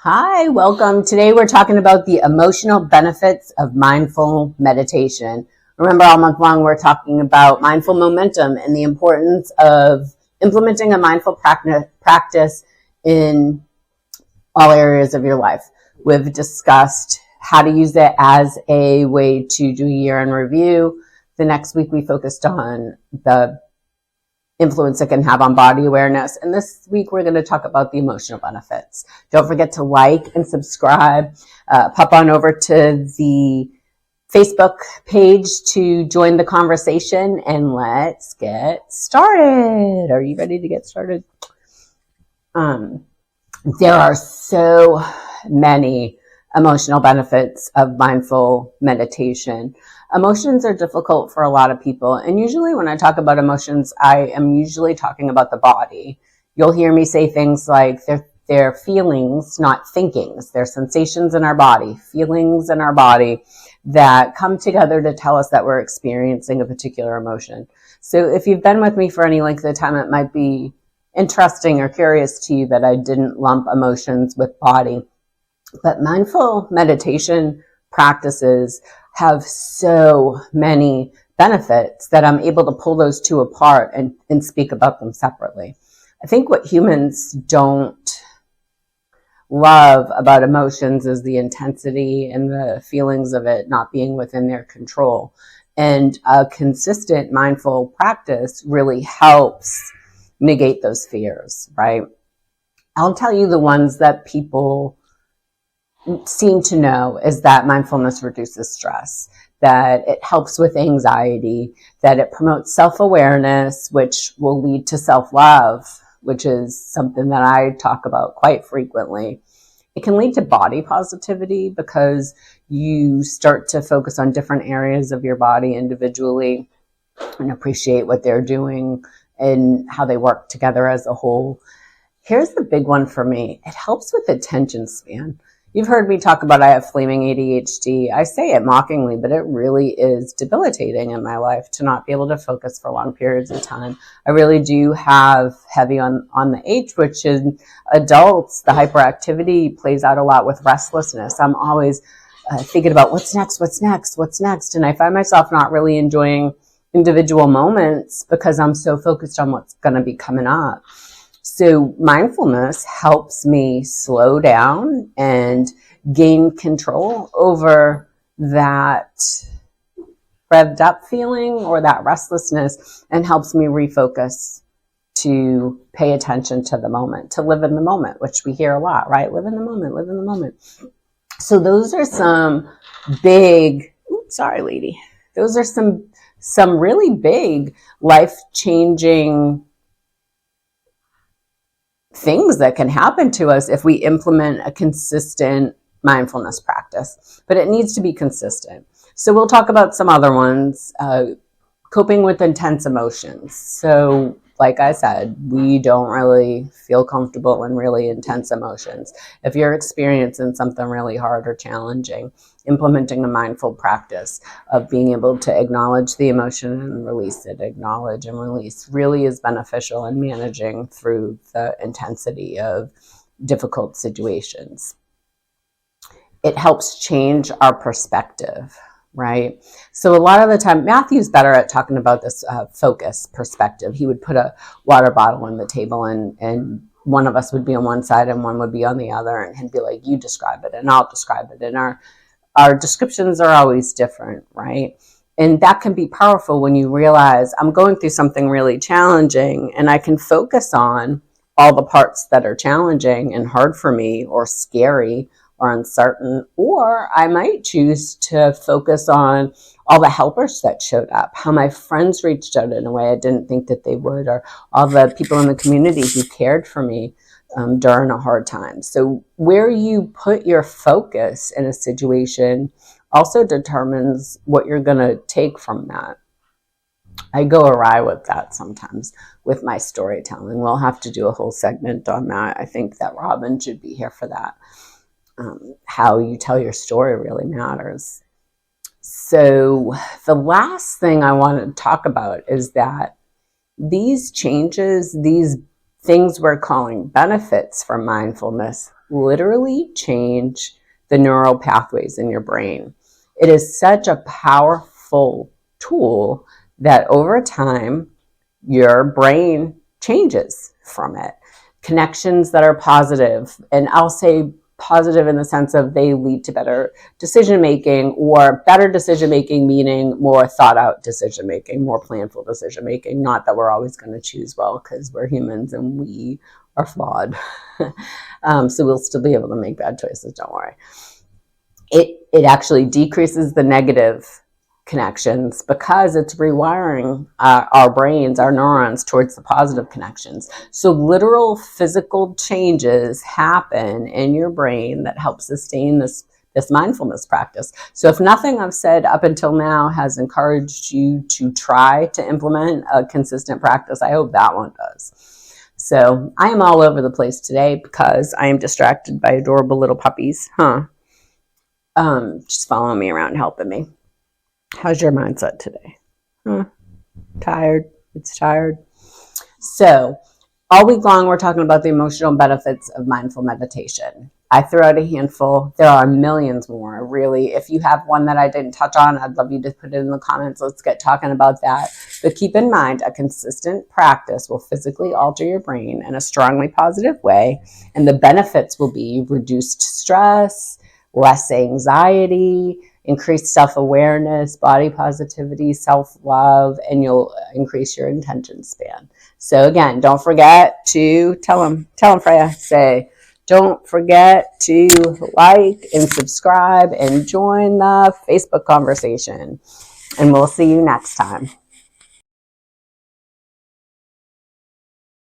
Hi, welcome. Today we're talking about the emotional benefits of mindful meditation. Remember, all month long we're talking about mindful momentum and the importance of implementing a mindful practice in all areas of your life. We've discussed how to use it as a way to do a year in review. The next week we focused on the influence it can have on body awareness. And this week, we're going to talk about the emotional benefits. Don't forget to like and subscribe. Pop on over to the Facebook page to join the conversation, and let's get started. Are you ready to get started? There are so many emotional benefits of mindful meditation. Emotions are difficult for a lot of people. And usually when I talk about emotions, I am usually talking about the body. You'll hear me say things like they're feelings, not thinkings. They're sensations in our body, feelings in our body that come together to tell us that we're experiencing a particular emotion. So if you've been with me for any length of time, it might be interesting or curious to you that I didn't lump emotions with body. But mindful meditation practices have so many benefits that I'm able to pull those two apart and speak about them separately. I think what humans don't love about emotions is the intensity and the feelings of it not being within their control. And a consistent mindful practice really helps negate those fears, right? I'll tell you the ones that people seem to know is that mindfulness reduces stress, that it helps with anxiety, that it promotes self-awareness, which will lead to self-love, which is something that I talk about quite frequently. It can lead to body positivity because you start to focus on different areas of your body individually and appreciate what they're doing and how they work together as a whole. Here's the big one for me. It helps with attention span. You've heard me talk about I have flaming ADHD. I say it mockingly, but it really is debilitating in my life to not be able to focus for long periods of time. I really do have heavy on the H, which in adults, the hyperactivity plays out a lot with restlessness. I'm always thinking about what's next. And I find myself not really enjoying individual moments because I'm so focused on what's going to be coming up. So mindfulness helps me slow down and gain control over that revved up feeling or that restlessness, and helps me refocus to pay attention to the moment, to live in the moment, which we hear a lot, right? Live in the moment, live in the moment. So those are some big, those are some really big life-changing things that can happen to us if we implement a consistent mindfulness practice, but it needs to be consistent. So we'll talk about some other ones. Coping with intense emotions. So like I said, we don't really feel comfortable in really intense emotions. If you're experiencing something really hard or challenging, implementing a mindful practice of being able to acknowledge the emotion and release it, acknowledge and release, really is beneficial in managing through the intensity of difficult situations. It helps change our perspective, right? So a lot of the time, Matthew's better at talking about this focus perspective. He would put a water bottle on the table and one of us would be on one side and one would be on the other, and he'd be like, you describe it and I'll describe it. And our descriptions are always different, right? And that can be powerful when you realize I'm going through something really challenging and I can focus on all the parts that are challenging and hard for me or scary or uncertain, or I might choose to focus on all the helpers that showed up, how my friends reached out in a way I didn't think that they would, or all the people in the community who cared for me during a hard time. So where you put your focus in a situation also determines what you're going to take from that. I go awry with that sometimes with my storytelling. We'll have to do a whole segment on that. I think that Robin should be here for that. How you tell your story really matters. So the last thing I want to talk about is that these changes, these things we're calling benefits from mindfulness, literally change the neural pathways in your brain. It is such a powerful tool that over time, your brain changes from it. Connections that are positive, and I'll say positive in the sense of they lead to better decision making, or better decision making meaning more thought out decision making, more planful decision making. Not that we're always going to choose well, because we're humans and we are flawed. So we'll still be able to make bad choices, don't worry. It actually decreases the negative connections because it's rewiring our brains, our neurons, towards the positive connections. So literal physical changes happen in your brain that help sustain this mindfulness practice. So if nothing I've said up until now has encouraged you to try to implement a consistent practice, I hope that one does. So I am all over the place today because I am distracted by adorable little puppies, just following me around, helping me. How's your mindset today? Tired? It's tired. So all week long, we're talking about the emotional benefits of mindful meditation. I threw out a handful. There are millions more, really. If you have one that I didn't touch on, I'd love you to put it in the comments. Let's get talking about that. But keep in mind, a consistent practice will physically alter your brain in a strongly positive way. And the benefits will be reduced stress, less anxiety, increased self-awareness, body positivity, self-love, and you'll increase your attention span. So again, don't forget to tell them, Freya, say, don't forget to like and subscribe and join the Facebook conversation. And we'll see you next time.